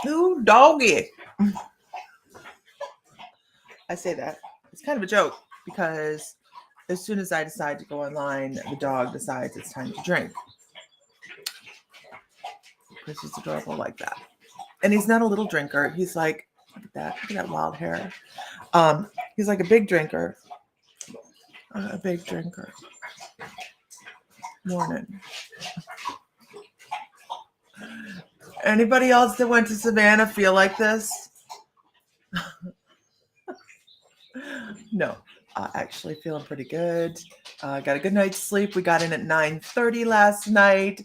Ooh, doggy. I say that. It's kind of a joke because as soon as I decide to go online, the dog decides it's time to drink. Because he's adorable like that. And he's not a little drinker. He's like, look at that wild hair. He's like a big drinker. A big drinker. Morning. Anybody else that went to Savannah feel like this? No, actually feeling pretty good. Got a good night's sleep. We got in at 9:30 last night.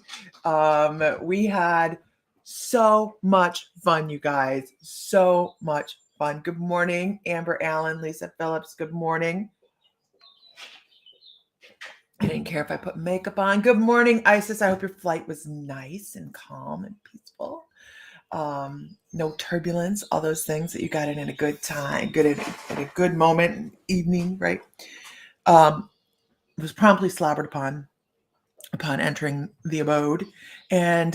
We had so much fun, you guys. So much fun. Good morning, Amber Allen, Lisa Phillips. Good morning. I didn't care if I put makeup on. Good morning, Isis. I hope your flight was nice and calm and peaceful. No turbulence, all those things that you got in a good time, good at a good moment, evening, right? Was promptly slobbered upon entering the abode, and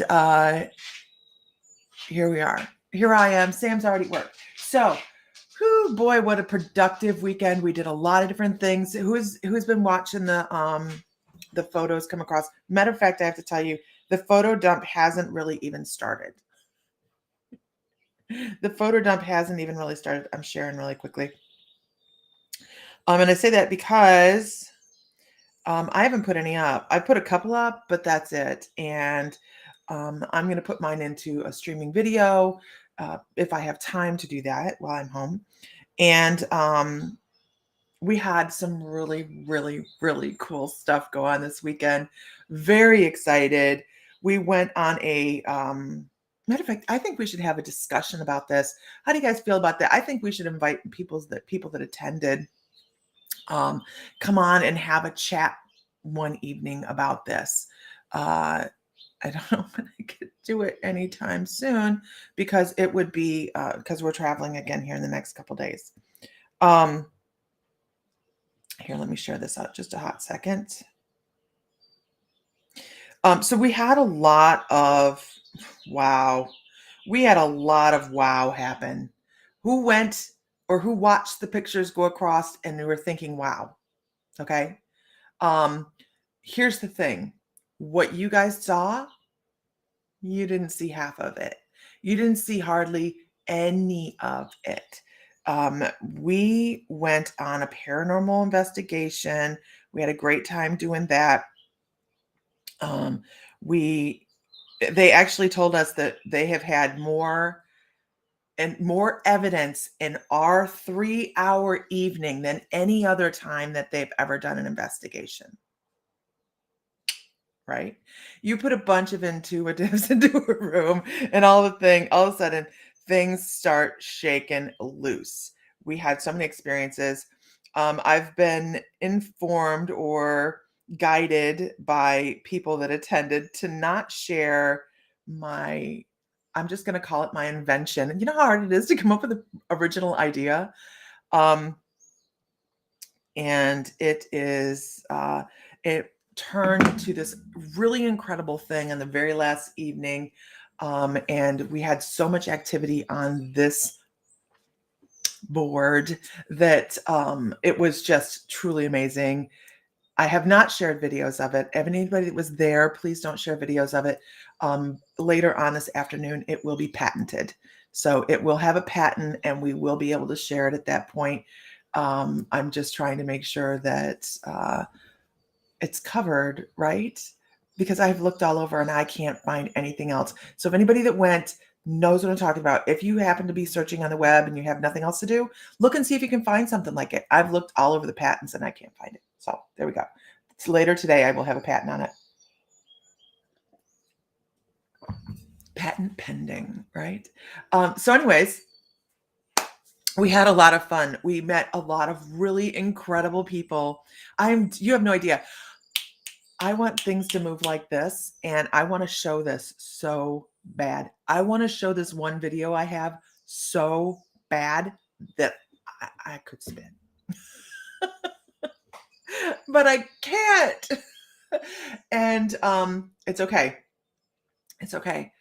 here we are. Here I am. Sam's already at work. So, whoo, boy, what a productive weekend. We did a lot of different things. Who's been watching the photos come across? Matter of fact, I have to tell you, the photo dump hasn't really even started. The photo dump hasn't even really started. I'm sharing really quickly. And I say that because I haven't put any up. I put a couple up, but that's it. And I'm going to put mine into a streaming video if I have time to do that while I'm home. And we had some really, really, really cool stuff go on this weekend. Very excited. We went on a matter of fact, I think we should have a discussion about this. How do you guys feel about that? I think we should invite people that attended come on and have a chat one evening about this. I don't know when I could do it anytime soon because it would be because we're traveling again here in the next couple days. Here, let me share this out just a hot second. So we had a lot of wow. We had a lot of wow happen. Who went or who watched the pictures go across and they were thinking, wow. Okay. Here's the thing. What you guys saw, you didn't see half of it. You didn't see hardly any of it. We went on a paranormal investigation. We had a great time doing that. They actually told us that they have had more evidence in our 3-hour evening than any other time that they've ever done an investigation. Right? You put a bunch of intuitives into a room and all of a sudden things start shaking loose. We had so many experiences. I've been informed or guided by people that attended to not share I'm just going to call it my invention. You know how hard it is to come up with an original idea? And it turned to this really incredible thing on the very last evening. And we had so much activity on this board that it was just truly amazing. I have not shared videos of it. If anybody that was there, please don't share videos of it. Later on this afternoon, it will be patented. So it will have a patent and we will be able to share it at that point. I'm just trying to make sure that it's covered, right? Because I've looked all over and I can't find anything else. So if anybody that went knows what I'm talking about, if you happen to be searching on the web and you have nothing else to do, look and see if you can find something like it. I've looked all over the patents and I can't find it. So there we go. It's later today. I will have a patent on it. Patent pending, right? So anyways, we had a lot of fun. We met a lot of really incredible people. You have no idea. I want things to move like this, and I want to show this so bad. I want to show this one video I have so bad that I could spin. But I can't. And it's okay. It's okay.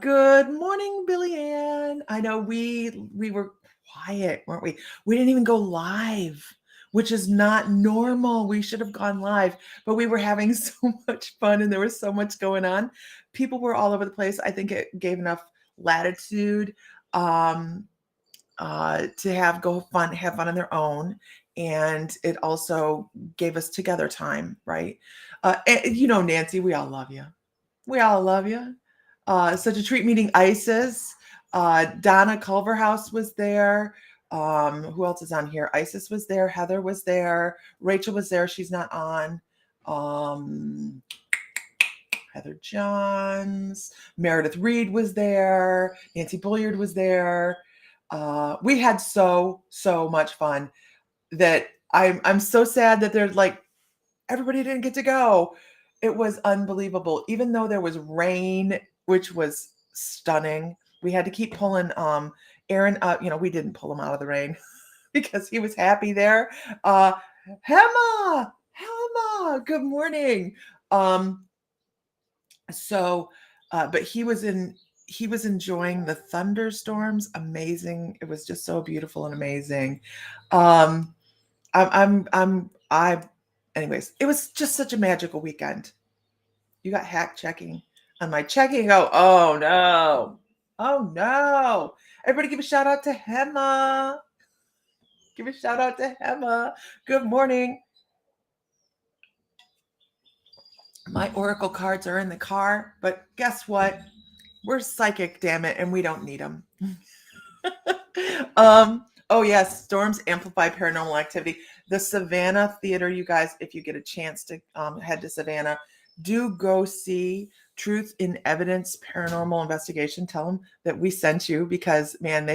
Good morning, Billy Ann. I know we were quiet, weren't we? We didn't even go live, which is not normal. We should have gone live, but we were having so much fun and there was so much going on. People were all over the place. I think it gave enough latitude um, to have fun on their own, and it also gave us together time, right? And, Nancy, we all love you. We all love you. Such a treat meeting Isis. Donna Culverhouse was there. Who else is on here? Isis was there. Heather was there. Rachel was there. She's not on. Um, Heather Johns. Meredith Reed was there. Nancy Bulliard was there. We had so much fun that I'm so sad that there's like everybody didn't get to go. It was unbelievable. Even though there was rain, which was stunning, we had to keep pulling Aaron up. We didn't pull him out of the rain because he was happy there. Hema, good morning. But he was enjoying the thunderstorms. Amazing. It was just so beautiful and amazing. Anyways, it was just such a magical weekend. You got hack checking on my checking. Oh no. Oh no. Everybody give a shout out to Hema. Give a shout out to Hema. Good morning. My oracle cards are in the car, but guess what? We're psychic, damn it, and we don't need them. Oh yes, storms amplify paranormal activity. The Savannah Theater, you guys, if you get a chance to head to Savannah, do go see Truth in Evidence Paranormal Investigation. Tell them that we sent you because, man,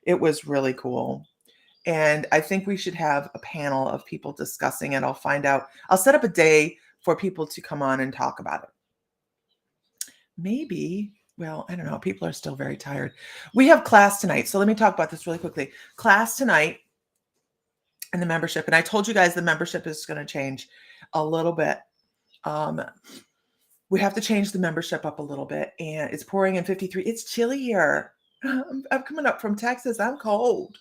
it was really cool. And I think we should have a panel of people discussing it. I'll set up a day for people to come on and talk about it. Maybe, well, I don't know. People are still very tired. We have class tonight. So let me talk about this really quickly. Class tonight and the membership. And I told you guys the membership is going to change a little bit. We have to change the membership up a little bit. And it's pouring in 53. It's chilly here. I'm coming up from Texas. I'm cold.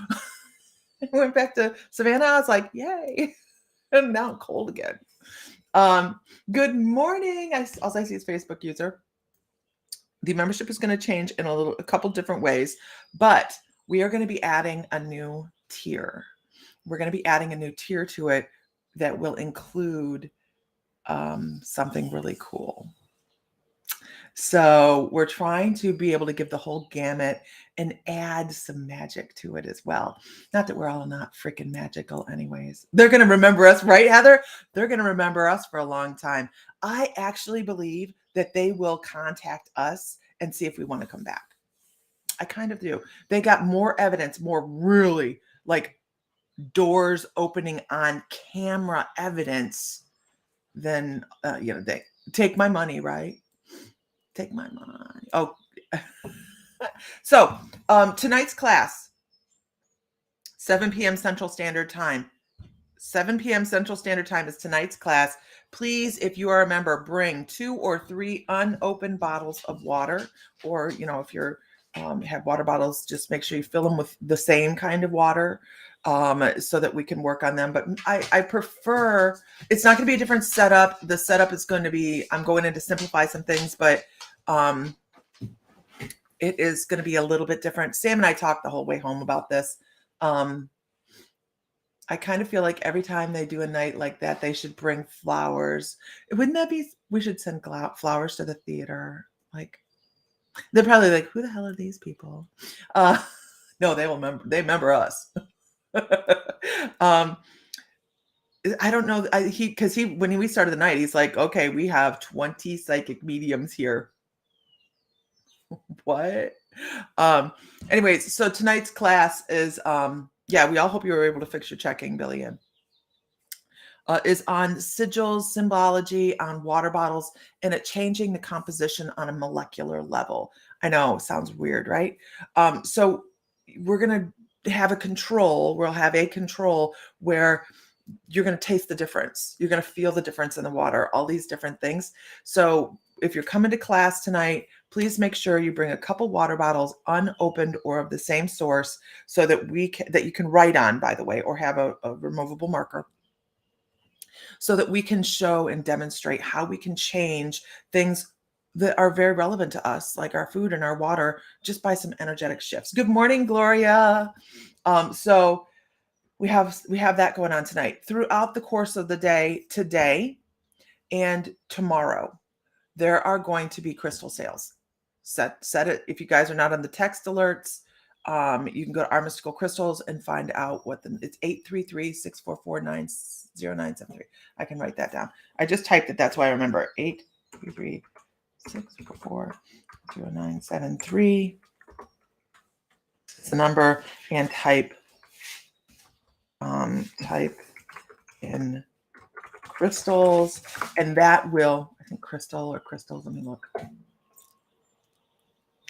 I went back to Savannah. I was like, yay. And now I'm cold again. Good morning. All I see is Facebook user. The membership is going to change in a couple different ways, but we are going to be adding a new tier. We're going to be adding a new tier to it that will include something really cool. So we're trying to be able to give the whole gamut and add some magic to it as well. Not that we're all not freaking magical anyways. They're going to remember us, right, Heather? They're going to remember us for a long time. I actually believe that they will contact us and see if we want to come back. I kind of do. They got more evidence, more really like doors opening on camera evidence than, they take my money, right? Take my money. Oh, so tonight's class, 7 p.m. Central Standard Time. 7 p.m. Central Standard Time is tonight's class. Please, if you are a member, bring 2 or 3 unopened bottles of water, or if you're have water bottles, just make sure you fill them with the same kind of water so that we can work on them. But I prefer, it's not going to be a different setup. The setup is going to be, I'm going in to simplify some things, but it is going to be a little bit different. Sam and I talked the whole way home about this. I kind of feel like every time they do a night like that, they should bring flowers. Wouldn't that be, we should send flowers to the theater. Like, they're probably like, who the hell are these people? No, they remember us. I don't know. Because when we started the night, he's like, okay, we have 20 psychic mediums here. What? Anyways, so tonight's class is, we all hope you were able to fix your checking, Billy Ann. Is on sigils, symbology, on water bottles, and it changing the composition on a molecular level. I know, sounds weird, right? So we're going to have a control. We'll have a control where you're going to taste the difference. You're going to feel the difference in the water, all these different things. So if you're coming to class tonight, please make sure you bring a couple water bottles unopened or of the same source so that that you can write on, by the way, or have a removable marker, so that we can show and demonstrate how we can change things that are very relevant to us, like our food and our water, just by some energetic shifts. Good morning, Gloria. So we have that going on tonight. Throughout the course of the day, today and tomorrow, there are going to be crystal sales. Set it. If you guys are not on the text alerts, you can go to Our Mystical Crystals and find out what it's 833-644-90973. I can write that down. I just typed it. That's why I remember 833-644-0973. It's the number, and type in crystals, and that will, I think crystals, let me look.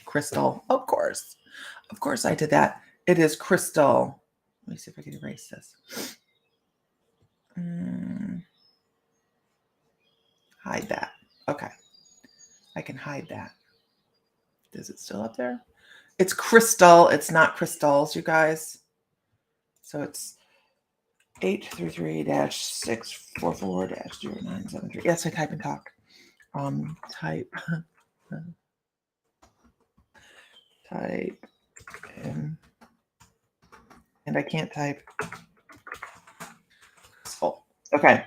Crystal, of course I did that. It is crystal. Let me see if I can erase this. Hide that. Okay, I can hide that. Is it still up there? It's crystal. It's not crystals, you guys. So it's 833-644-0973. Yes, I type and talk. Type in, and I can't type. Oh, okay,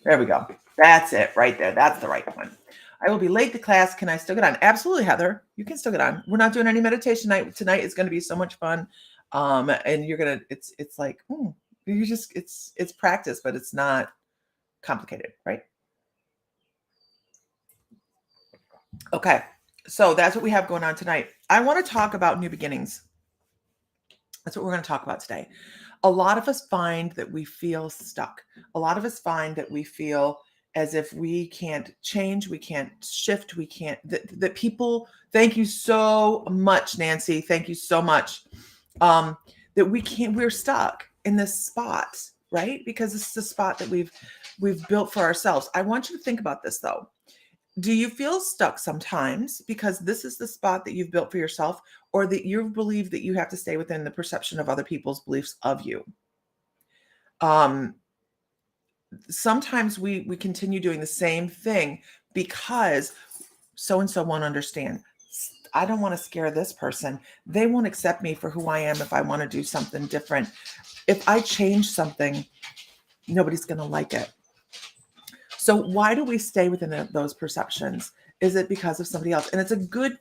there we go. That's it right there. That's the right one. I will be late to class. Can I still get on? Absolutely, Heather. You can still get on. We're not doing any meditation tonight. It's going to be so much fun. And you're gonna. It's like you just it's practice, but it's not complicated, right? Okay, so that's what we have going on tonight. I want to talk about new beginnings. That's what we're going to talk about today. A lot of us find that we feel stuck. A lot of us find that we feel as if we can't change, we can't shift, we can't, that people, thank you so much, Nancy. Thank you so much. That we're stuck in this spot, right? Because this is the spot that we've built for ourselves. I want you to think about this though. Do you feel stuck sometimes because this is the spot that you've built for yourself, or that you believe that you have to stay within the perception of other people's beliefs of you? Sometimes we continue doing the same thing because so-and-so won't understand. I don't want to scare this person. They won't accept me for who I am if I want to do something different. If I change something, nobody's going to like it. So why do we stay within those perceptions? Is it because of somebody else? And it's a good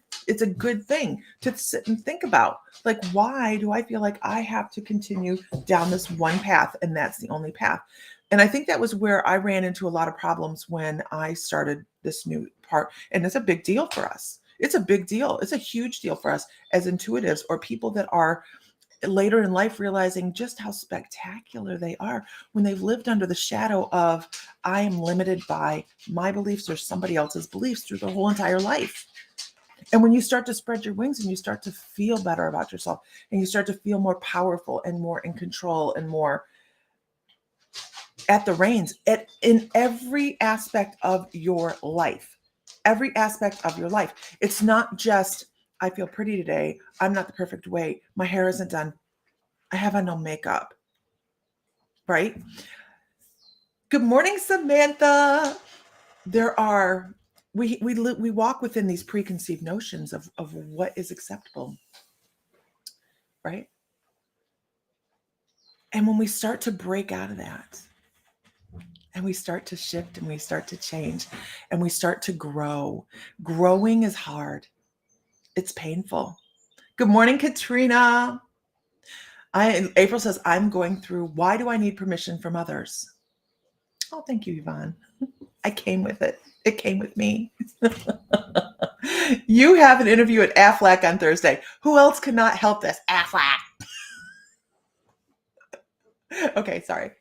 thing to sit and think about. Like, why do I feel like I have to continue down this one path and that's the only path? And I think that was where I ran into a lot of problems when I started this new part. And it's a big deal for us. It's a big deal. It's a huge deal for us as intuitives or people that are later in life realizing just how spectacular they are when they've lived under the shadow of, I am limited by my beliefs or somebody else's beliefs through their whole entire life. And when you start to spread your wings and you start to feel better about yourself and you start to feel more powerful and more in control and more at the reins in every aspect of your life, it's not just, I feel pretty today. I'm not the perfect way. My hair isn't done. I have on no makeup. Right? Good morning, Samantha. We walk within these preconceived notions of what is acceptable. Right? And when we start to break out of that, and we start to shift and we start to change and we start to grow, growing is hard. It's painful. Good morning, Katrina. April says, I'm going through, why do I need permission from others? Oh, thank you, Yvonne. I came with it. It came with me. You have an interview at Aflac on Thursday. Who else cannot help this? Aflac. Okay, sorry.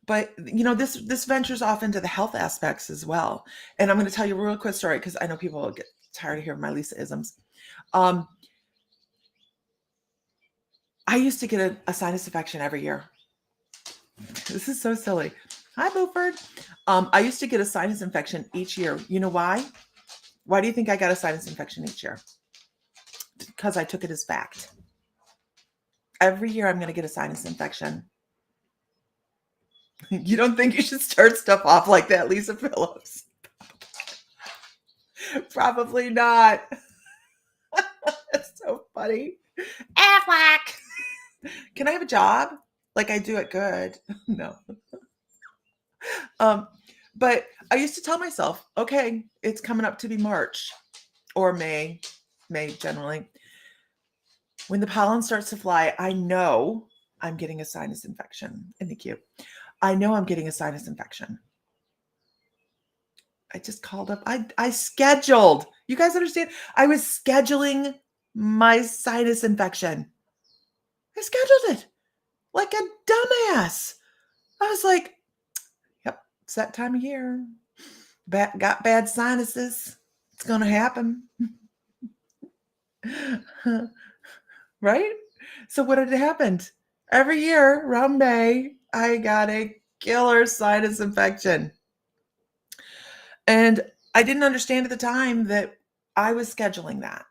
But this ventures off into the health aspects as well. And I'm going to tell you a real quick story because I know people will get tired of hearing my Lisa-isms. I used to get a sinus infection every year. This is so silly. Hi, Beaufort. I used to get a sinus infection each year. You know why? Why do you think I got a sinus infection each year? Because I took it as fact. Every year I'm going to get a sinus infection. You don't think you should start stuff off like that, Lisa Phillips? Probably not. That's so funny. Aflac. Can I have a job? Like I do it good. No. But I used to tell myself, okay, it's coming up to be March or May generally. When the pollen starts to fly, I know I'm getting a sinus infection. Isn't it cute? I know I'm getting a sinus infection. I just called up. I scheduled. You guys understand? I was scheduling my sinus infection. I scheduled it like a dumbass. I was like, yep, it's that time of year. Got bad sinuses. It's going to happen. Right? So what had happened? Every year around May, I got a killer sinus infection. And I didn't understand at the time that I was scheduling that.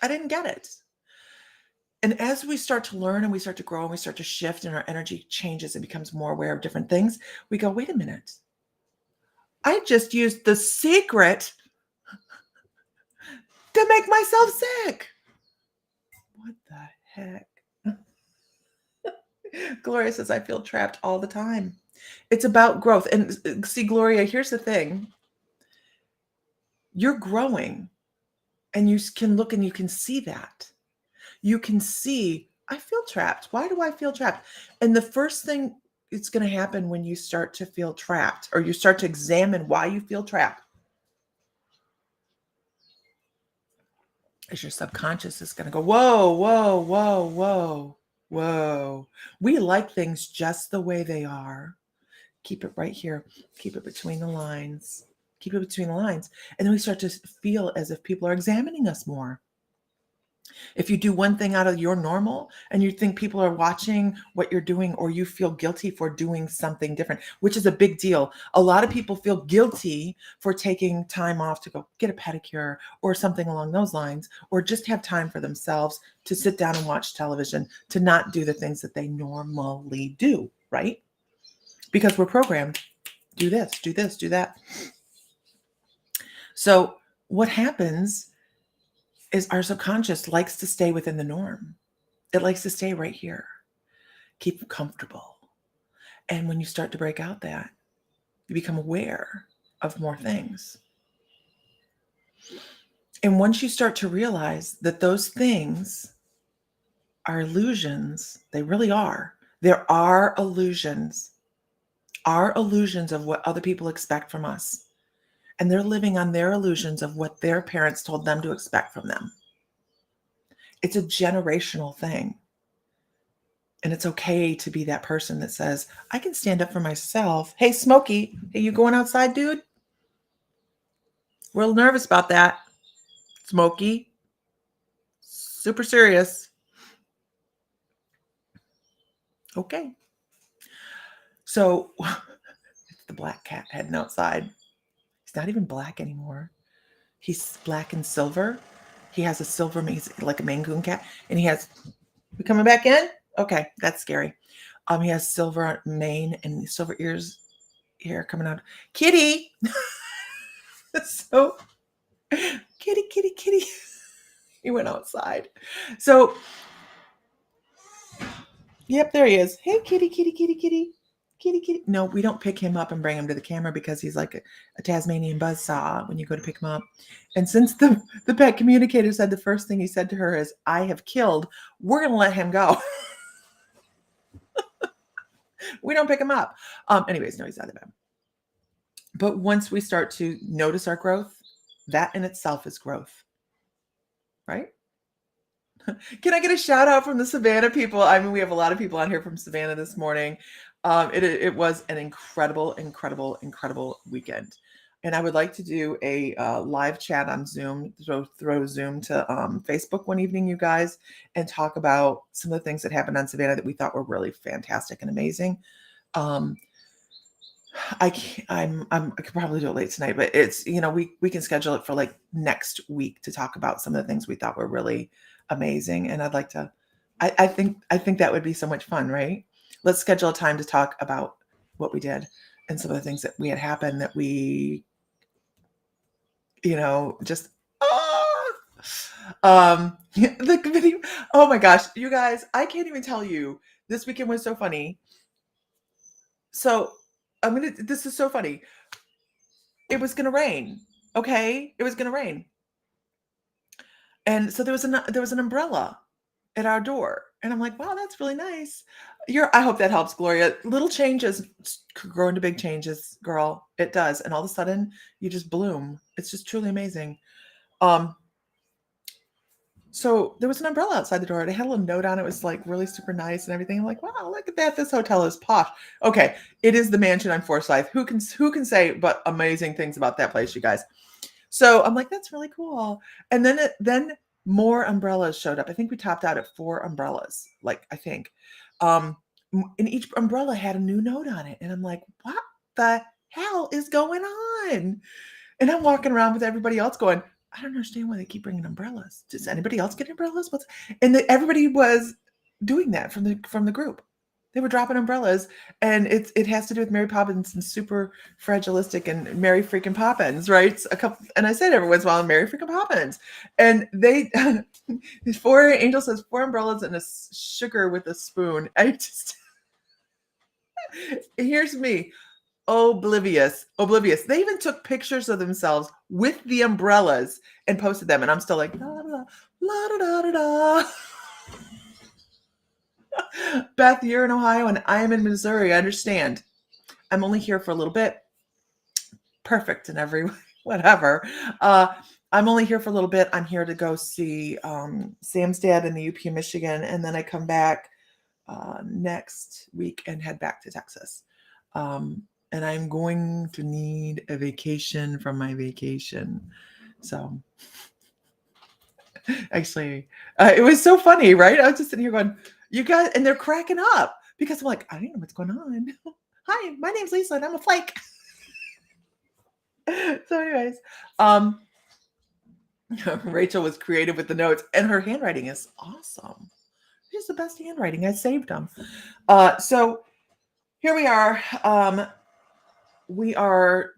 I didn't get it. And as we start to learn and we start to grow and we start to shift and our energy changes and becomes more aware of different things, we go, wait a minute. I just used the secret to make myself sick. What the heck? Gloria says, I feel trapped all the time. It's about growth. And see, Gloria, here's the thing. You're growing and you can look and you can see that. You can see, I feel trapped. Why do I feel trapped? And the first thing it's going to happen when you start to feel trapped or you start to examine why you feel trapped is your subconscious is going to go, whoa, whoa, whoa, whoa, whoa. We like things just the way they are. Keep it right here. Keep it between the lines. Keep it between the lines. And then we start to feel as if people are examining us more. If you do one thing out of your normal and you think people are watching what you're doing or you feel guilty for doing something different, which is a big deal. A lot of people feel guilty for taking time off to go get a pedicure or something along those lines, or just have time for themselves to sit down and watch television, to not do the things that they normally do, right? Because we're programmed, do this, do this, do that. So what happens is our subconscious likes to stay within the norm. It likes to stay right here, keep comfortable. And when you start to break out that, you become aware of more things. And once you start to realize that those things are illusions, they really are. There are illusions of what other people expect from us. And they're living on their illusions of what their parents told them to expect from them. It's a generational thing. And it's okay to be that person that says, I can stand up for myself. Hey, Smokey, hey, you going outside, dude? Real nervous about that. Smokey. Super serious. Okay. So it's the black cat heading outside. He's not even black anymore. He's black and silver. He has a silver, he's like a Mangoon cat. And he has, we coming back in? Okay, that's scary. He has silver mane and silver ears, hair coming out. Kitty. So, kitty. He went outside. So, yep, there he is. Hey, kitty. No, we don't pick him up and bring him to the camera because he's like a Tasmanian buzzsaw when you go to pick him up. And since the pet communicator said the first thing he said to her is, I have killed, we're going to let him go. We don't pick him up. Anyways, no, he's out of bed. But once we start to notice our growth, that in itself is growth, right? Can I get a shout out from the Savannah people? I mean, we have a lot of people on here from Savannah this morning. It was an incredible weekend. And I would like to do a live chat on Zoom, throw Zoom to Facebook one evening, you guys, and talk about some of the things that happened on Savannah that we thought were really fantastic and amazing. I can't, I could probably do it late tonight, but it's, we can schedule it for like next week to talk about some of the things we thought were really amazing. And I'd like to, I think that would be so much fun, right? Let's schedule a time to talk about what we did and some of the things that we had happen that we, just, the video. Oh my gosh, you guys, I can't even tell you. This weekend was so funny. So this is so funny. It was going to rain. Okay. It was going to rain. And so there was an umbrella at our door. And I'm like, wow, that's really nice. I hope that helps, Gloria. Little changes grow into big changes, girl. It does. And all of a sudden you just bloom. It's just truly amazing. Um, So there was an umbrella outside the door, and it had a little note on it. It was like really super nice and everything. I'm like, wow, look at that. This hotel is posh. Okay, it is the mansion on Forsyth. Who can say but amazing things about that place, you guys? So I'm like, that's really cool. And then more umbrellas showed up. I think we topped out at 4 umbrellas. Like I think, and each umbrella had a new note on it, and I'm like, what the hell is going on? And I'm walking around with everybody else going, I don't understand why they keep bringing umbrellas. Does anybody else get umbrellas? Everybody was doing that from the group. They were dropping umbrellas, and it has to do with Mary Poppins and super fragilistic and Mary freaking Poppins, right? And I said every once in a while, Mary freaking Poppins, and they 4 Angel says 4 umbrellas and a sugar with a spoon. I just here's me oblivious. They even took pictures of themselves with the umbrellas and posted them. And I'm still like, la, la, la, da, da, da, da. Beth, you're in Ohio and I am in Missouri. I understand. I'm only here for a little bit. Perfect in every way, whatever. I'm only here for a little bit. I'm here to go see Sam's dad in the UP, Michigan. And then I come back next week and head back to Texas. And I'm going to need a vacation from my vacation. So actually, it was so funny, right? I was just sitting here going, you guys, and they're cracking up because I'm like, I don't know what's going on. Hi, my name's Lisa and I'm a flake. So anyways, Rachel was creative with the notes and her handwriting is awesome. She's the best handwriting. I saved them. So here we are. We are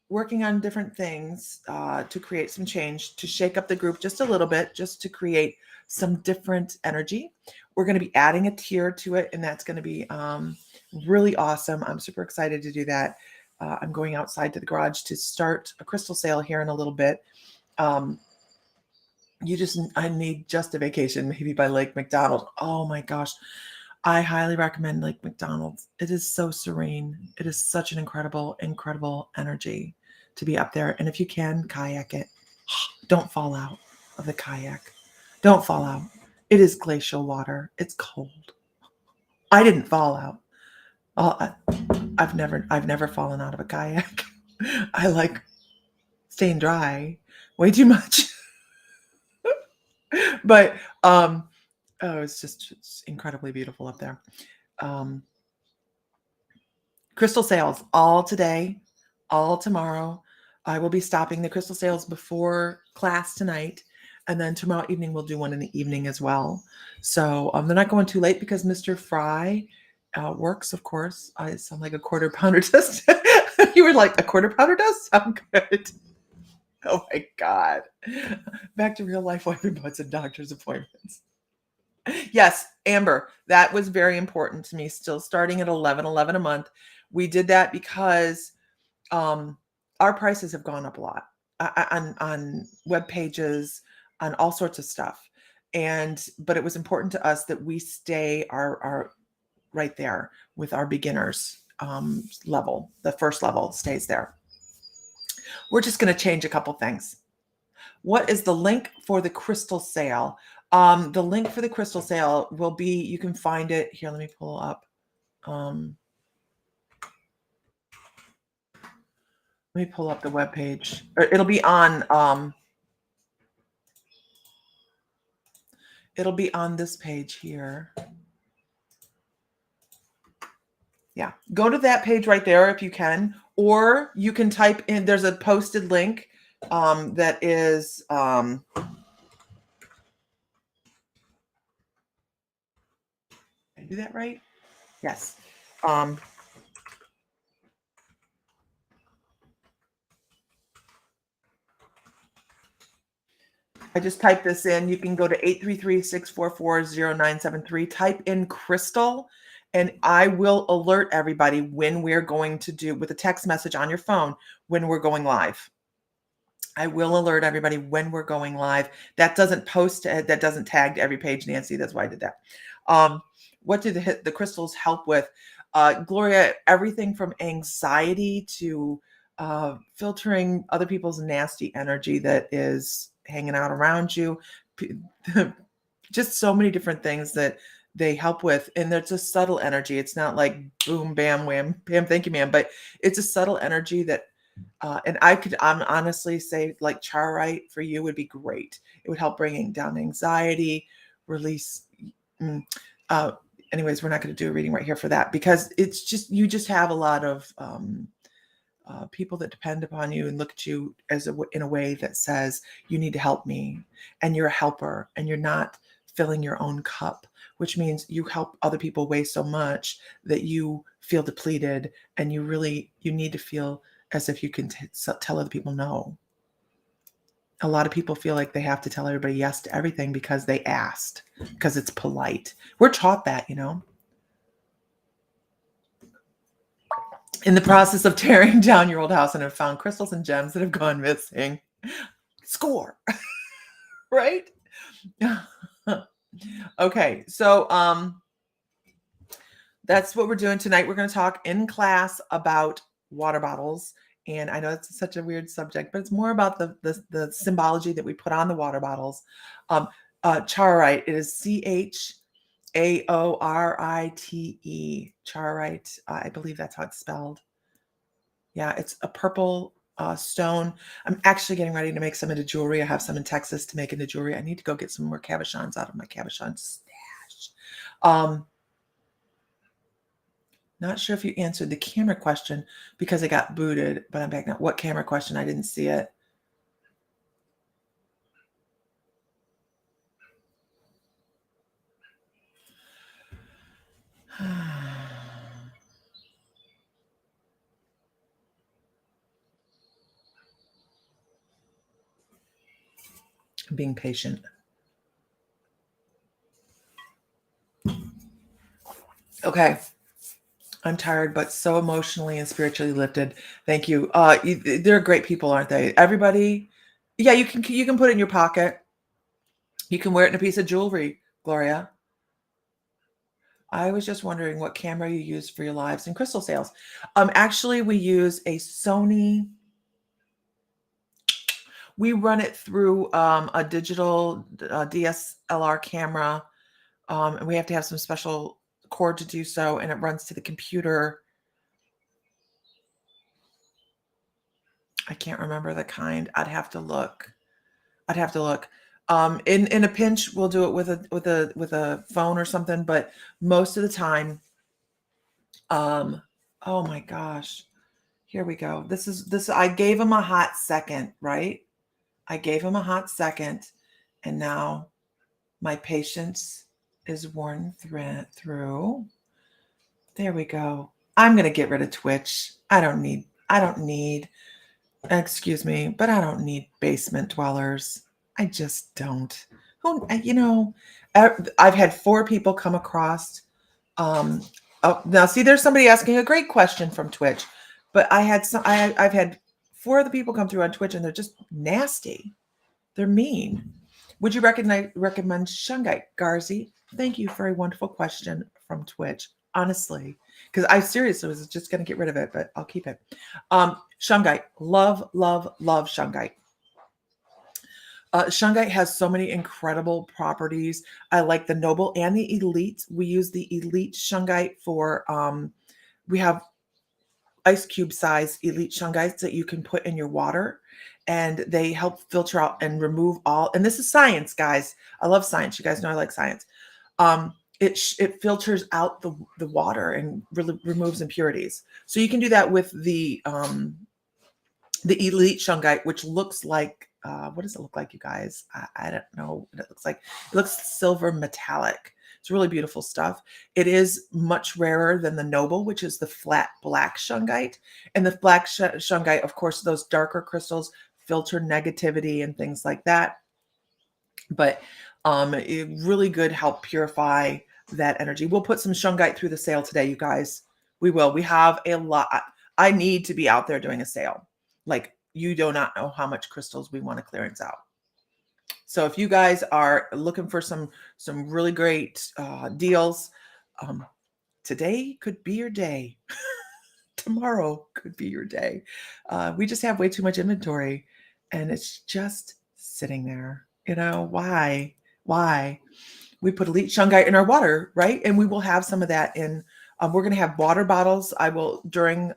working on different things to create some change, to shake up the group just a little bit, just to create some different energy. We're going to be adding a tier to it, and that's going to be really awesome. I'm super excited to do that. I'm going outside to the garage to start a crystal sale here in a little bit. I need just a vacation, maybe by Lake McDonald. Oh my gosh. I highly recommend Lake McDonald's. It is so serene. It is such an incredible, incredible energy to be up there. And if you can, kayak it. Don't fall out of the kayak. Don't fall out. It is glacial water. It's cold. I didn't fall out. I've never fallen out of a kayak. I like staying dry way too much. But it's incredibly beautiful up there. Crystal sales all today, all tomorrow. I will be stopping the crystal sales before class tonight. And then tomorrow evening, we'll do one in the evening as well. So they're not going too late because Mr. Fry works, of course. I sound like a quarter pounder does. You were like, a quarter pounder does sound good. Oh my God. Back to real life wiping butts and doctor's appointments. Yes, Amber, that was very important to me. Still starting at $11.11 a month. We did that because our prices have gone up a lot on web pages, on all sorts of stuff. But it was important to us that we stay our right there with our beginners level. The first level stays there. We're just going to change a couple things. What is the link for the crystal sale? The link for the crystal sale will be, you can find it here. Let me pull up. Let me pull up the webpage. It'll be on this page here. Yeah. Go to that page right there if you can, or you can type in, there's a posted link that is, did I do that right? Yes. Um, I just typed this in. You can go to 833-644-0973. Type in crystal, and I will alert everybody when we're going to do, with a text message on your phone, when we're going live. I will alert everybody when we're going live. That doesn't that doesn't tag to every page, Nancy. That's why I did that. What do the crystals help with? Gloria, everything from anxiety to filtering other people's nasty energy that is hanging out around you. Just so many different things that they help with. And there's a subtle energy. It's not like boom, bam, wham, bam, thank you, ma'am. But it's a subtle energy that and I could honestly say like Charite for you would be great. It would help bringing down anxiety, release. mm, Uh, anyways, we're not going to do a reading right here for that because it's just, you just have a lot of people that depend upon you and look at you as in a way that says, you need to help me. And you're a helper and you're not filling your own cup, which means you help other people way so much that you feel depleted and you need to feel as if you can tell other people no. A lot of people feel like they have to tell everybody yes to everything because they asked, because it's polite. We're taught that, you know. In the process of tearing down your old house and have found crystals and gems that have gone missing. Score. Right? Okay, so that's what we're doing tonight. We're going to talk in class about water bottles. And I know it's such a weird subject, but it's more about the symbology that we put on the water bottles. Chaurite, it is Chaorite. Chaurite. I believe that's how it's spelled. Yeah, it's a purple stone. I'm actually getting ready to make some into jewelry. I have some in Texas to make into jewelry. I need to go get some more cabochons out of my cabochon stash. Not sure if you answered the camera question because I got booted, but I'm back now. What camera question? I didn't see it. I'm being patient. Okay. I'm tired, but so emotionally and spiritually lifted. Thank you. They're great people, aren't they? Everybody. Yeah, you can put it in your pocket. You can wear it in a piece of jewelry, Gloria. I was just wondering what camera you use for your lives and crystal sales. Actually, we use a Sony. We run it through a digital DSLR camera, and we have to have some special cord to do so, and it runs to the computer. I can't remember the kind. I'd have to look. In a pinch, we'll do it with a phone or something, but most of the time, oh my gosh, here we go. This. I gave him a hot second, right? I gave him a hot second, and now my patience is worn through. There we go. I'm gonna get rid of Twitch. I don't need. Excuse me, but I don't need basement dwellers. I just don't. I've had 4 people come across. Oh, now see, there's somebody asking a great question from Twitch, but I've had 4 of the people come through on Twitch, and they're just nasty. They're mean. Would you recommend Shungite, Garzi? Thank you for a wonderful question from Twitch. Honestly, because I seriously was just going to get rid of it, but I'll keep it. Shungite, love, love, love Shungite. Shungite has so many incredible properties. I like the noble and the elite. We use the elite Shungite for, we have ice cube size elite shungites that you can put in your water, and they help filter out and remove all, and this is science, guys. I love science. You guys know I like science. it filters out the water and really removes impurities. So you can do that with the elite shungite, which looks like what does it look like, you guys? I don't know what it looks like. It looks silver metallic. It's really beautiful stuff. It is much rarer than the noble, which is the flat black shungite. And the black shungite, of course, those darker crystals filter negativity and things like that. But it really good help purify that energy. We'll put some shungite through the sale today, you guys. We will. We have a lot. I need to be out there doing a sale. Like, you do not know how much crystals we want to clearance out. So if you guys are looking for some really great deals, today could be your day. Tomorrow could be your day. We just have way too much inventory, and it's just sitting there. You know, why? We put elite shungite in our water, right? And we will have some of that in, we're going to have water bottles. I will, during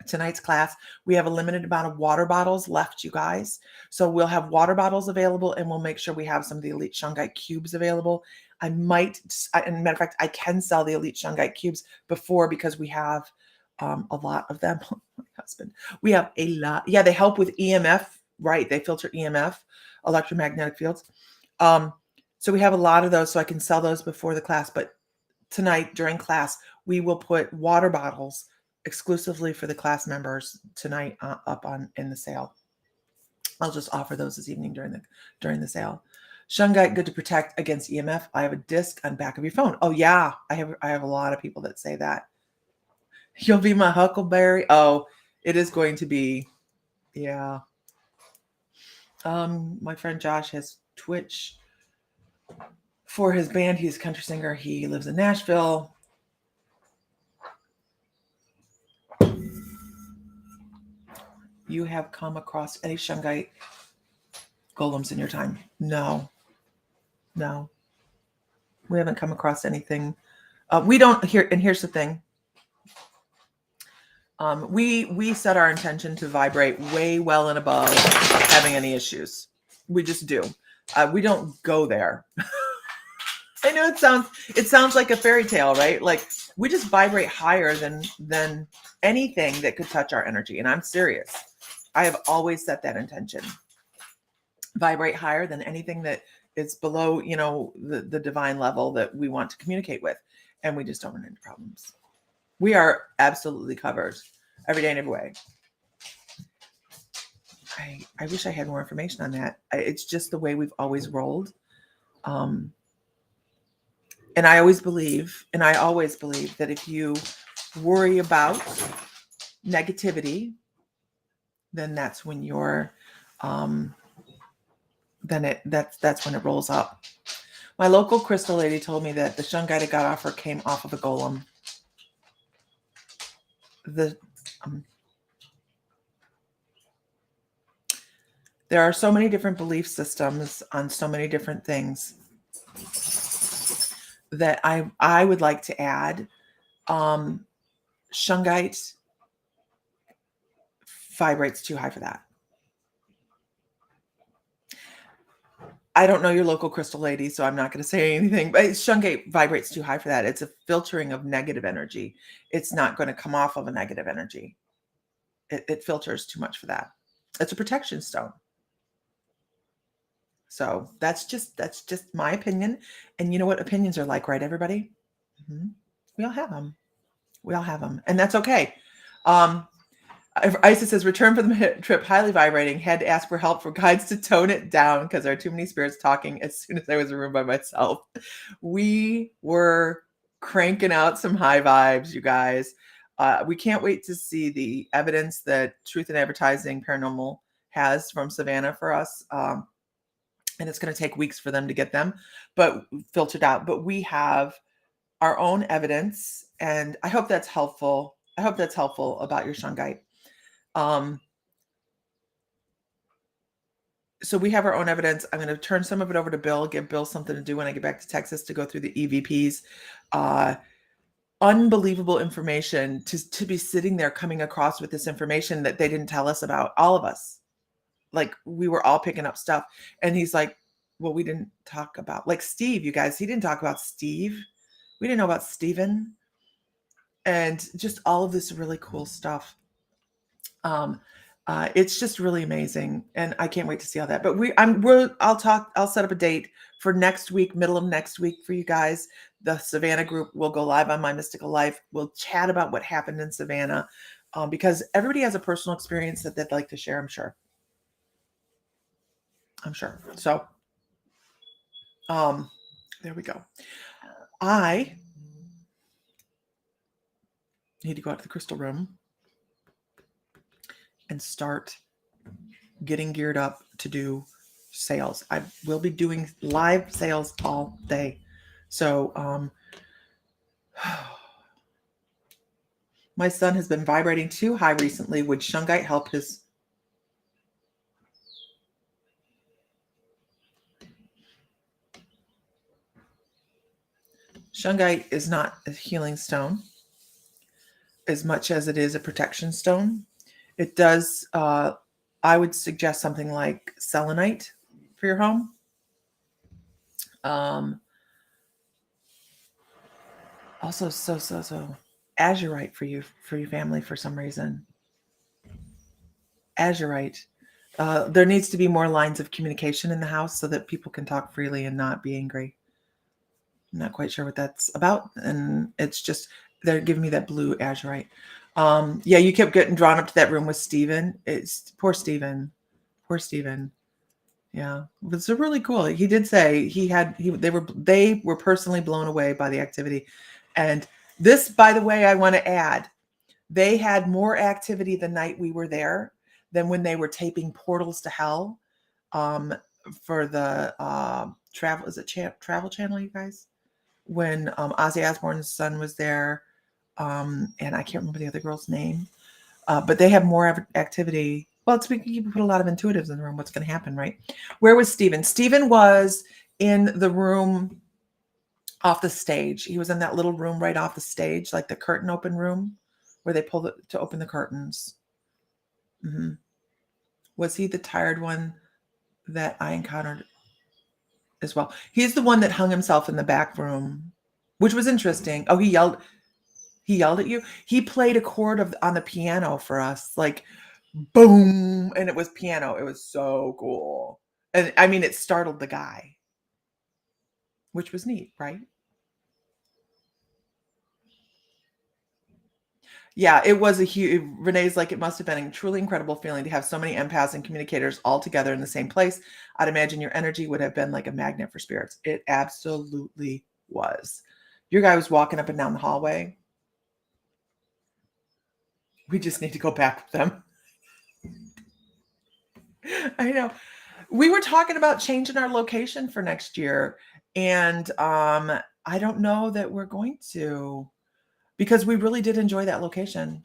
tonight's class, we have a limited amount of water bottles left, you guys. So we'll have water bottles available, and we'll make sure we have some of the elite shungite cubes available. I might, and matter of fact, I can sell the elite shungite cubes before, because we have a lot of them. My husband, we have a lot. Yeah, they help with EMF, right? They filter EMF, electromagnetic fields. So we have a lot of those, so I can sell those before the class. But tonight during class, we will put water bottles exclusively for the class members tonight up on in the sale. I'll just offer those this evening during the sale. Shungite, good to protect against EMF. I have a disc on back of your phone. Oh yeah, I have a lot of people that say that. You'll be my huckleberry. Oh, it is going to be, yeah. My friend Josh has Twitch for his band. He's a country singer. He lives in Nashville. You have come across any shungite golems in your time? No. We haven't come across anything. We don't hear, and here's the thing. We set our intention to vibrate way well and above having any issues. We just do. We don't go there. I know it sounds like a fairy tale, right? Like, we just vibrate higher than anything that could touch our energy. And I'm serious. I have always set that intention. Vibrate higher than anything that is below, the divine level that we want to communicate with. And we just don't run into problems. We are absolutely covered every day and every way. I wish I had more information on that. It's just the way we've always rolled. And I always believe that if you worry about negativity, then that's when you're, that's when it rolls up. My local crystal lady told me that the shungite I got off her came off of a golem. There are so many different belief systems on so many different things that I would like to add. Shungite vibrates too high for that. I don't know your local crystal lady, so I'm not going to say anything, but shungite vibrates too high for that. It's a filtering of negative energy. It's not going to come off of a negative energy. It filters too much for that. It's a protection stone. So that's just my opinion. And you know what opinions are like, right, everybody? Mm-hmm. We all have them. And that's okay. Isis says, return from the trip highly vibrating. Had to ask for help for guides to tone it down because there are too many spirits talking as soon as I was in a room by myself. We were cranking out some high vibes, you guys. We can't wait to see the evidence that Truth in Advertising Paranormal has from Savannah for us. And it's going to take weeks for them to get them, but filtered out. But we have our own evidence, and I hope that's helpful. About your shungite. So we have our own evidence. I'm going to turn some of it over to Bill, give Bill something to do when I get back to Texas to go through the EVPs. Unbelievable information to be sitting there coming across with this information that they didn't tell us about, all of us. Like, we were all picking up stuff. And he's like, well, we didn't talk about, like Steve, you guys, he didn't talk about Steve. We didn't know about Steven, and just all of this really cool stuff. Um, it's just really amazing, and I can't wait to see all that. But I'll set up a date for next week, middle of next week for you guys. The Savannah group will go live on My Mystical Life. We'll chat about what happened in Savannah, because everybody has a personal experience that they'd like to share. I'm sure. So, there we go. I need to go out to the crystal room and start getting geared up to do sales. I will be doing live sales all day. So, my son has been vibrating too high recently. Would shungite help his? Shungite is not a healing stone as much as it is a protection stone. It does, I would suggest something like selenite for your home. Also, so azurite for your family for some reason. Azurite. There needs to be more lines of communication in the house so that people can talk freely and not be angry. I'm not quite sure what that's about, and it's just they're giving me that blue azurite. Yeah, you kept getting drawn up to that room with Steven. It's poor Steven. Poor Steven. Yeah, it was really cool. He did say they were personally blown away by the activity. And this, by the way, I want to add, they had more activity the night we were there than when they were taping Portals to Hell, for the travel. Is it Travel Channel, you guys? When Ozzy Osbourne's son was there, and I can't remember the other girl's name, but they have more activity. Well, it's because you put a lot of intuitives in the room. What's going to happen, right? Where was Steven? Steven was in the room off the stage. He was in that little room right off the stage, like the curtain open room where they pull to open the curtains. Mm-hmm. Was he the tired one that I encountered as well? He's the one that hung himself in the back room, which was interesting. Oh, he yelled at you. He played a chord on the piano for us, like boom, and it was piano. It was so cool. And I mean, it startled the guy, which was neat, right? Yeah, it was a huge. Renee's like, it must have been a truly incredible feeling to have so many empaths and communicators all together in the same place. I'd imagine your energy would have been like a magnet for spirits. It absolutely was. Your guy was walking up and down the hallway. We just need to go back with them. I know. We were talking about changing our location for next year, and I don't know that we're going to, because we really did enjoy that location.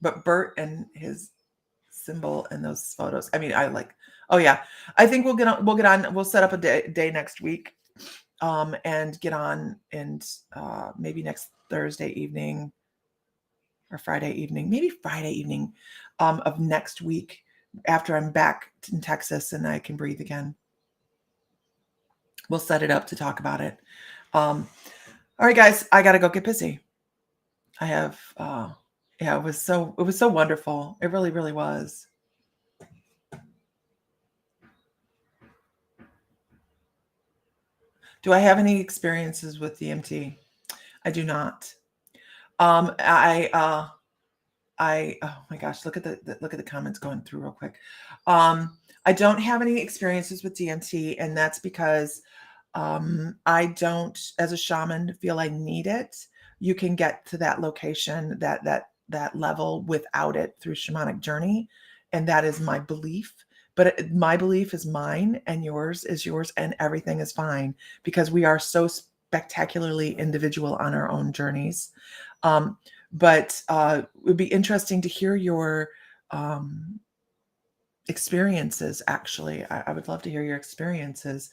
But Bert and his symbol and those photos. I mean, oh yeah. I think we'll get on, we'll set up a day next week, and get on, and maybe next Thursday evening or Friday evening, maybe Friday evening, of next week, after I'm back in Texas and I can breathe again. We'll set it up to talk about it. All right, guys, I got to go get busy. I have, yeah, it was so wonderful. It really, really was. Do I have any experiences with DMT? I do not. Oh my gosh, look at the comments going through real quick. I don't have any experiences with DMT, and that's because I don't, as a shaman, feel I need it. You can get to that location, that level without it through shamanic journey, and that is my belief. But my belief is mine, and yours is yours, and everything is fine because we are so spectacularly individual on our own journeys. But it would be interesting to hear your experiences. Actually, I would love to hear your experiences.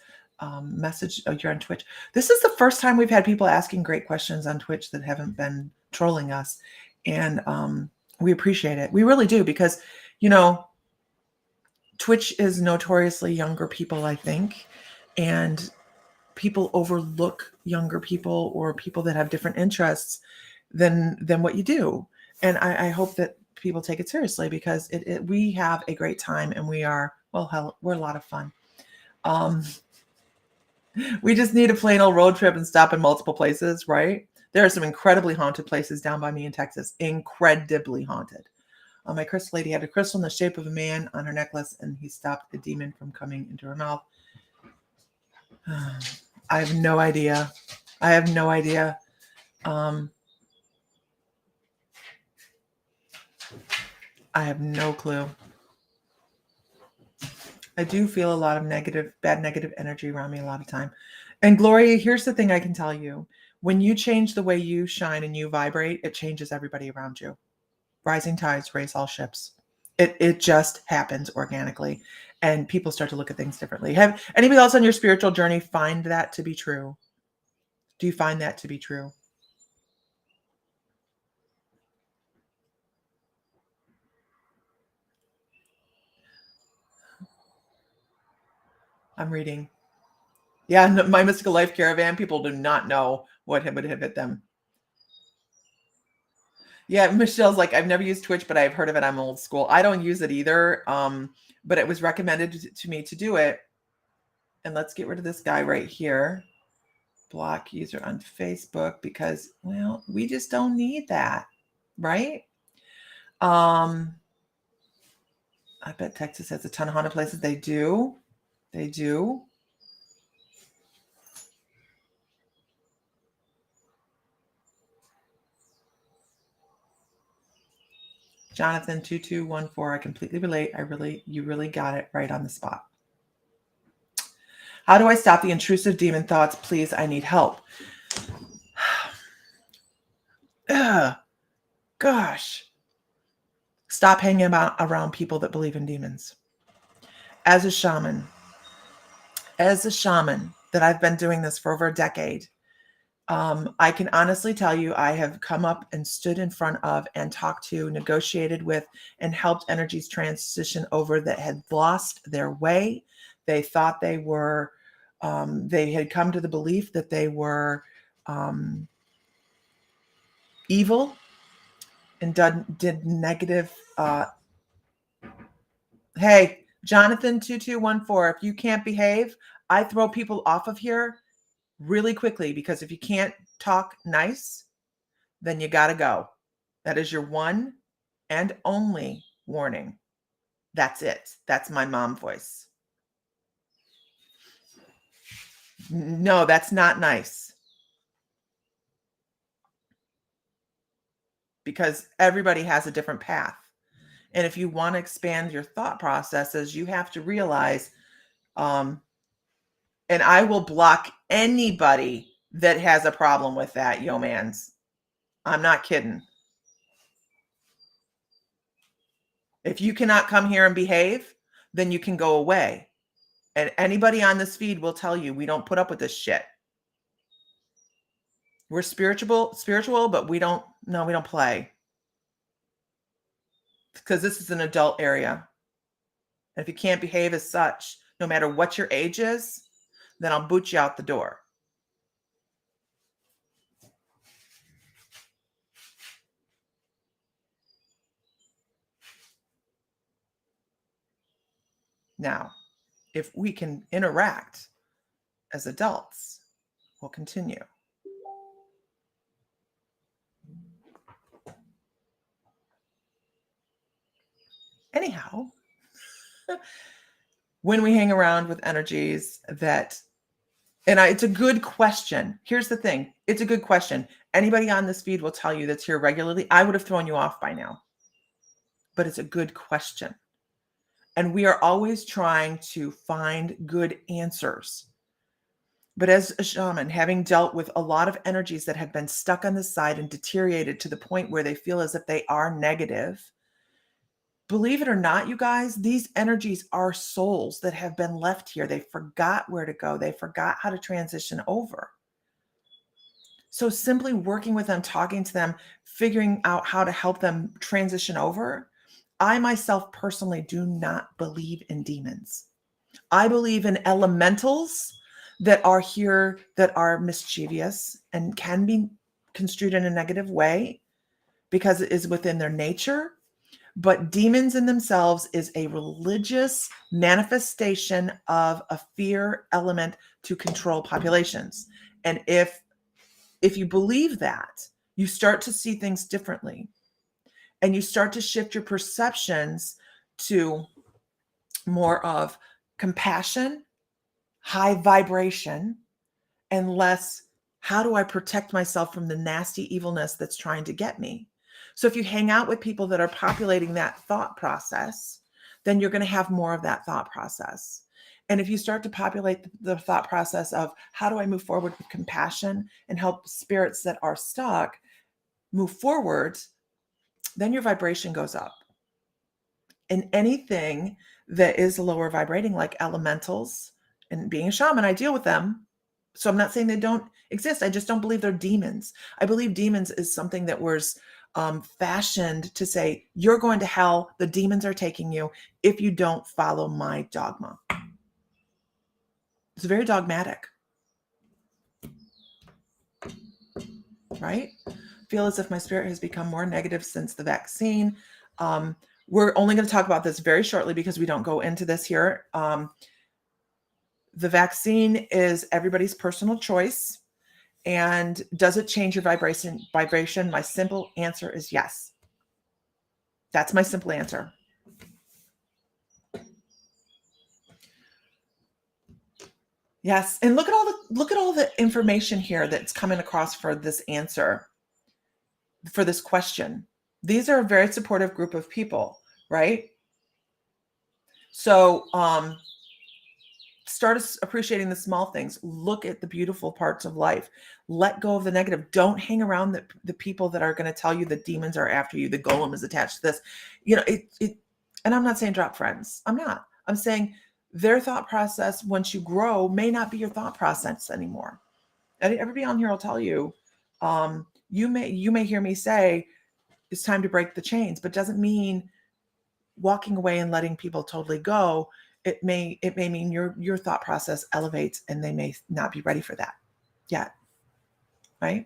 Message. Oh, you're on Twitch. This is the first time we've had people asking great questions on Twitch that haven't been trolling us, and we appreciate it. We really do, because Twitch is notoriously younger people, I think, and people overlook younger people or people that have different interests than what you do. And I hope that people take it seriously, because we have a great time, and we are, well, hell, we're a lot of fun. We just need a plain old road trip and stop in multiple places, right? There are some incredibly haunted places down by me in Texas, incredibly haunted. My crystal lady had a crystal in the shape of a man on her necklace, and he stopped the demon from coming into her mouth. I have no idea. I have no idea. I have no clue. I do feel a lot of bad negative energy around me a lot of time. And Gloria, here's the thing I can tell you. When you change the way you shine and you vibrate, it changes everybody around you. Rising tides raise all ships. It just happens organically, and people start to look at things differently. Have anybody else on your spiritual journey find that to be true? Do you find that to be true? I'm reading. Yeah, my mystical life caravan, people do not know what would have hit them. Yeah, Michelle's like, I've never used Twitch, but I've heard of it. I'm old school. I don't use it either. But it was recommended to me to do it. And let's get rid of this guy right here. Block user on Facebook, because, well, we just don't need that, right? I bet Texas has a ton of haunted places. They do. They do. Jonathan 2214, I completely relate. You really got it right on the spot. How do I stop the intrusive demon thoughts? Please, I need help. Ugh, gosh. Stop hanging around people that believe in demons. As a shaman that I've been doing this for over a decade, I can honestly tell you, I have come up and stood in front of and talked to, negotiated with, and helped energies transition over that had lost their way. They thought they were, they had come to the belief that they were evil and did negative. Hey, Jonathan 2214, if you can't behave, I throw people off of here really quickly, because if you can't talk nice, then you got to go. That is your one and only warning. That's it. That's my mom voice. No, that's not nice. Because everybody has a different path. And if you want to expand your thought processes, you have to realize, and I will block anybody that has a problem with that, yo mans. I'm not kidding. If you cannot come here and behave, then you can go away. And anybody on this feed will tell you, we don't put up with this shit. We're spiritual, but we don't play. Because this is an adult area. And if you can't behave as such, no matter what your age is, then I'll boot you out the door. Now, if we can interact as adults, we'll continue. Anyhow, when we hang around with energies that, and it's a good question. Here's the thing. It's a good question. Anybody on this feed will tell you that's here regularly. I would have thrown you off by now. But it's a good question. And we are always trying to find good answers. But as a shaman, having dealt with a lot of energies that have been stuck on the side and deteriorated to the point where they feel as if they are negative, believe it or not, you guys, these energies are souls that have been left here. They forgot where to go. They forgot how to transition over. So simply working with them, talking to them, figuring out how to help them transition over, I myself personally do not believe in demons. I believe in elementals that are here, that are mischievous and can be construed in a negative way because it is within their nature. But demons in themselves is a religious manifestation of a fear element to control populations. And if you believe that, you start to see things differently, and you start to shift your perceptions to more of compassion, high vibration, and less, how do I protect myself from the nasty evilness that's trying to get me? So if you hang out with people that are populating that thought process, then you're going to have more of that thought process. And if you start to populate the thought process of, how do I move forward with compassion and help spirits that are stuck move forward, then your vibration goes up. And anything that is lower vibrating, like elementals, and being a shaman, I deal with them. So I'm not saying they don't exist. I just don't believe they're demons. I believe demons is something that was fashioned to say, you're going to hell, the demons are taking you if you don't follow my dogma. It's very dogmatic, right? I feel as if my spirit has become more negative since the vaccine. We're only going to talk about this very shortly because we don't go into this here. The vaccine is everybody's personal choice. And does it change your vibration? My simple answer is yes. That's my simple answer. Yes. And look at all the information here that's coming across for this answer, for this question. These are a very supportive group of people, right? So start appreciating the small things. Look at the beautiful parts of life. Let go of the negative. Don't hang around the people that are going to tell you the demons are after you. The golem is attached to this. And I'm not saying drop friends. I'm not. I'm saying their thought process, once you grow, may not be your thought process anymore. Everybody on here will tell you, you may hear me say it's time to break the chains, but doesn't mean walking away and letting people totally go. It may mean your thought process elevates, and they may not be ready for that yet, right?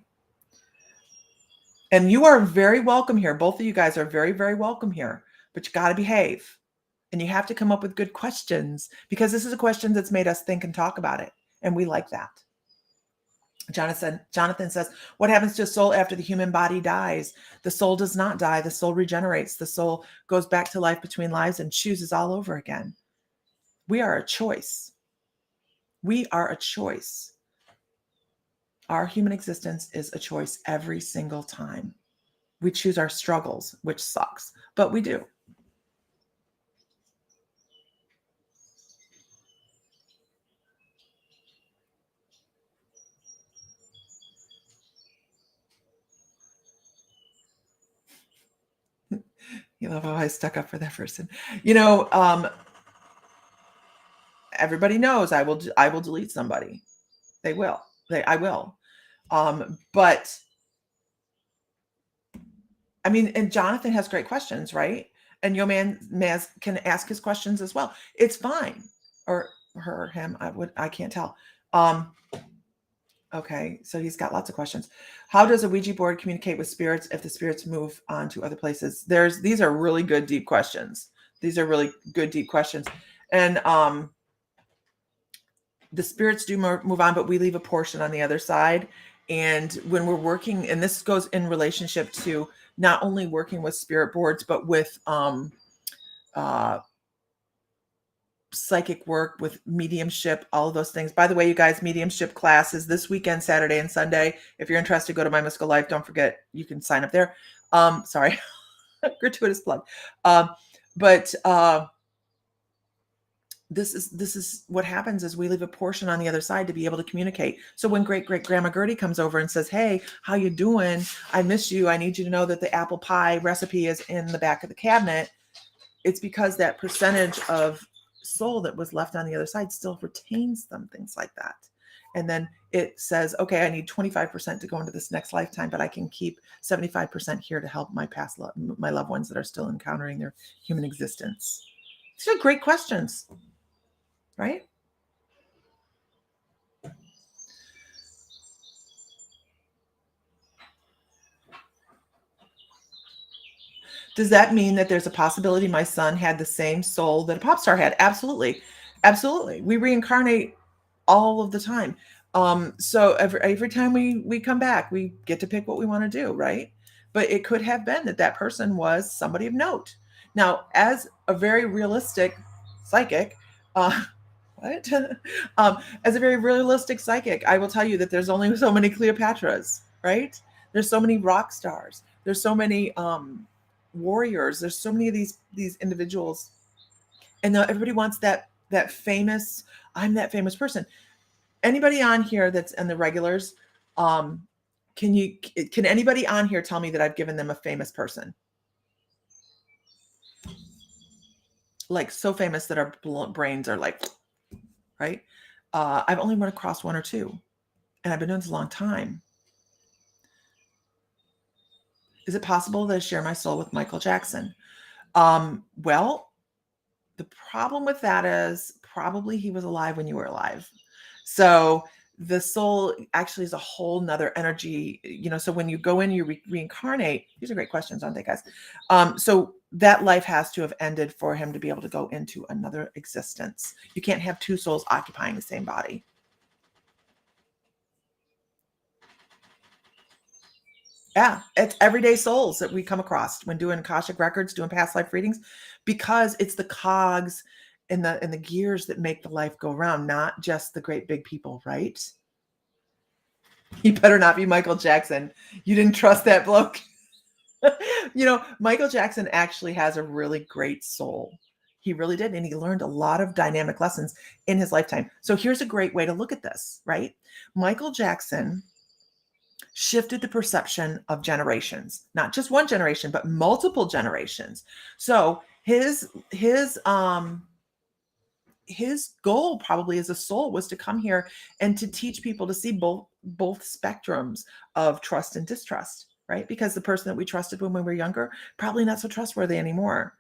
And you are very welcome here. Both of you guys are very, very welcome here, but you got to behave. And you have to come up with good questions, because this is a question that's made us think and talk about it. And we like that. Jonathan says, what happens to a soul after the human body dies? The soul does not die. The soul regenerates. The soul goes back to life between lives and chooses all over again. We are a choice. We are a choice. Our human existence is a choice every single time. We choose our struggles, which sucks, but we do. You love how I stuck up for that person. Everybody knows I will delete somebody. I will. But I mean, and Jonathan has great questions, right? And Yo Man Maz can ask his questions as well. It's fine. Or her, him, I can't tell. Okay, so he's got lots of questions. How does a Ouija board communicate with spirits if the spirits move on to other places? These are really good, deep questions. These are really good, deep questions. And the spirits do move on, but we leave a portion on the other side. And when we're working, and this goes in relationship to not only working with spirit boards, but with psychic work, with mediumship, all of those things. By the way, you guys, mediumship classes this weekend, Saturday and Sunday. If you're interested, go to My Mystical Life. Don't forget, you can sign up there. Sorry, gratuitous plug. But this is what happens is we leave a portion on the other side to be able to communicate. So when great grandma Gertie comes over and says, hey, how you doing? I miss you. I need you to know that the apple pie recipe is in the back of the cabinet. It's because that percentage of soul that was left on the other side still retains them, things like that. And then it says, okay, I need 25% to go into this next lifetime, but I can keep 75% here to help my loved ones that are still encountering their human existence. These are great questions, right? Does that mean that there's a possibility my son had the same soul that a pop star had? Absolutely. Absolutely. We reincarnate all of the time. So every time we come back, we get to pick what we want to do, right? But it could have been that that person was somebody of note. Now, as a very realistic psychic, what? As a very realistic psychic, I will tell you that there's only so many Cleopatras, right? There's so many rock stars. There's so many warriors. There's so many of these individuals, and now everybody wants that famous. I'm that famous person. Anybody on here that's in the regulars? Um, can anybody on here tell me that I've given them a famous person? Like so famous that our brains are like, right? I've only run across one or two, and I've been doing this a long time. Is it possible that I share my soul with Michael Jackson? Well, the problem with that is probably he was alive when you were alive. So the soul actually is a whole nother energy, so when you go in, you reincarnate. These are great questions, aren't they, guys? So that life has to have ended for him to be able to go into another existence. You can't have two souls occupying the same body. Yeah, it's everyday souls that we come across when doing Akashic Records, doing past life readings, because it's the cogs and the gears that make the life go around, not just the great big people, right? He better not be Michael Jackson. You didn't trust that bloke. Michael Jackson actually has a really great soul. He really did. And he learned a lot of dynamic lessons in his lifetime. So here's a great way to look at this, right? Michael Jackson shifted the perception of generations, not just one generation, but multiple generations. So his goal probably as a soul was to come here and to teach people to see both spectrums of trust and distrust, right? Because the person that we trusted when we were younger, probably not so trustworthy anymore.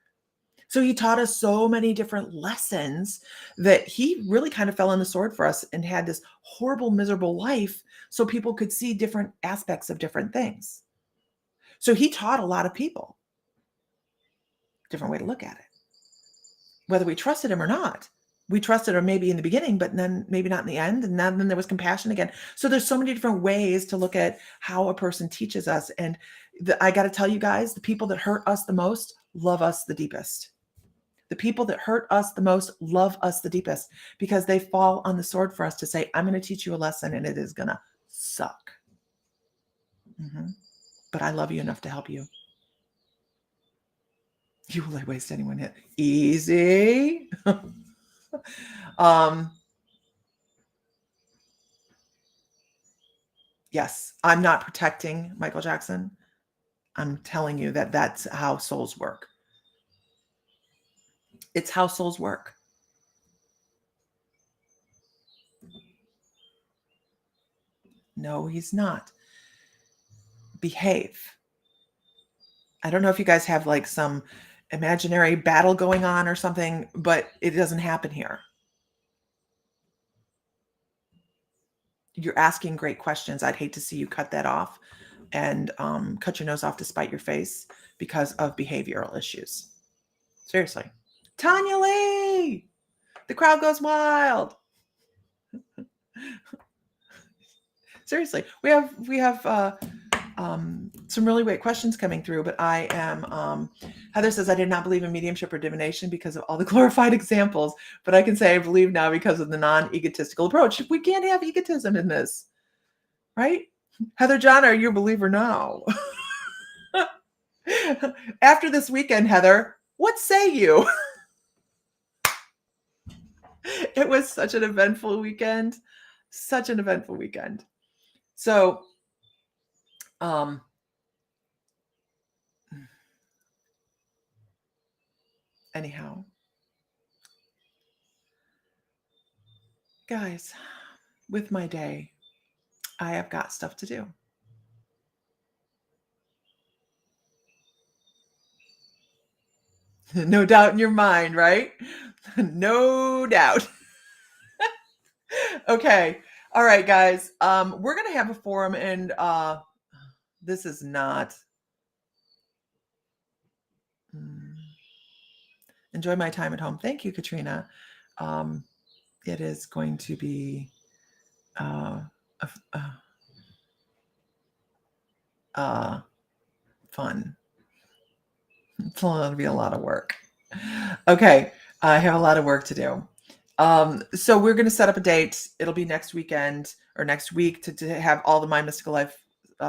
So he taught us so many different lessons that he really kind of fell on the sword for us and had this horrible, miserable life so people could see different aspects of different things. So he taught a lot of people. Different way to look at it. Whether we trusted him or not. We trusted him maybe in the beginning, but then maybe not in the end. And then there was compassion again. So there's so many different ways to look at how a person teaches us. And I got to tell you guys, the people that hurt us the most love us the deepest. The people that hurt us the most love us the deepest because they fall on the sword for us to say, I'm going to teach you a lesson and it is going to suck. But I love you enough to help you. You will waste anyone hit. Easy. Yes, I'm not protecting Michael Jackson. I'm telling you that that's how souls work. It's how souls work. No, he's not. Behave. I don't know if you guys have like some imaginary battle going on or something, but it doesn't happen here. You're asking great questions. I'd hate to see you cut that off and cut your nose off to spite your face because of behavioral issues. Seriously. Tanya Lee! The crowd goes wild. Seriously. We have some really great questions coming through, but I am, Heather says, I did not believe in mediumship or divination because of all the glorified examples, but I can say I believe now because of the non-egotistical approach. We can't have egotism in this, right? Heather John, are you a believer now? After this weekend, Heather, what say you? It was such an eventful weekend. Such an eventful weekend. So, anyhow, guys, with my day. I have got stuff to do. No doubt in your mind, right? No doubt. Okay. All right, guys. We're gonna have a forum, and this is not. Mm, enjoy my time at home. Thank you, Katrina. Um, it is going to be uh, uh, fun. It's going to be a lot of work. Okay, I have a lot of work to do. So we're going to set up a date. It'll be next weekend or next week to have all the My Mystical Life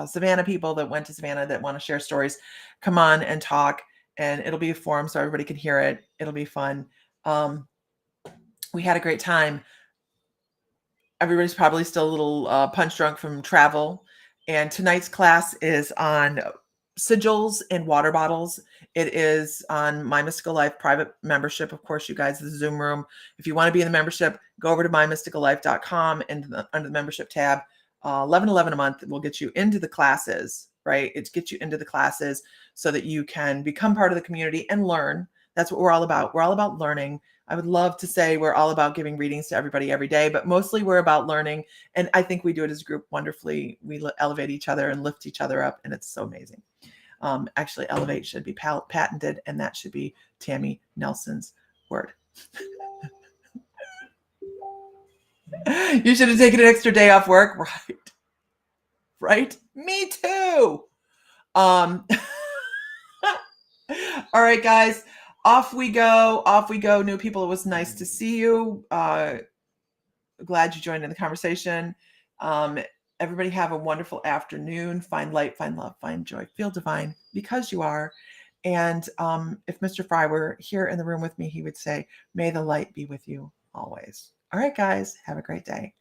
Savannah people that went to Savannah that want to share stories come on and talk. And it'll be a forum so everybody can hear it. It'll be fun. We had a great time. Everybody's probably still a little punch drunk from travel. And tonight's class is on sigils and water bottles. It is on My Mystical Life private membership. Of course, you guys, the Zoom room. If you want to be in the membership, go over to mymysticallife.com and under the membership tab. $11.11 a month will get you into the classes, right? It gets you into the classes so that you can become part of the community and learn. That's what we're all about. We're all about learning. I would love to say we're all about giving readings to everybody every day, but mostly we're about learning. And I think we do it as a group wonderfully. We elevate each other and lift each other up, and it's so amazing. Actually, elevate should be patented, and that should be Tammy Nelson's word. You should have taken an extra day off work, right? Right? Me too. All right, guys, off we go. Off we go. New people, it was nice to see you. Glad you joined in the conversation. Everybody have a wonderful afternoon. Find light, find love, find joy, feel divine because you are. And if Mr. Fry were here in the room with me, he would say, may the light be with you always. All right, guys, have a great day.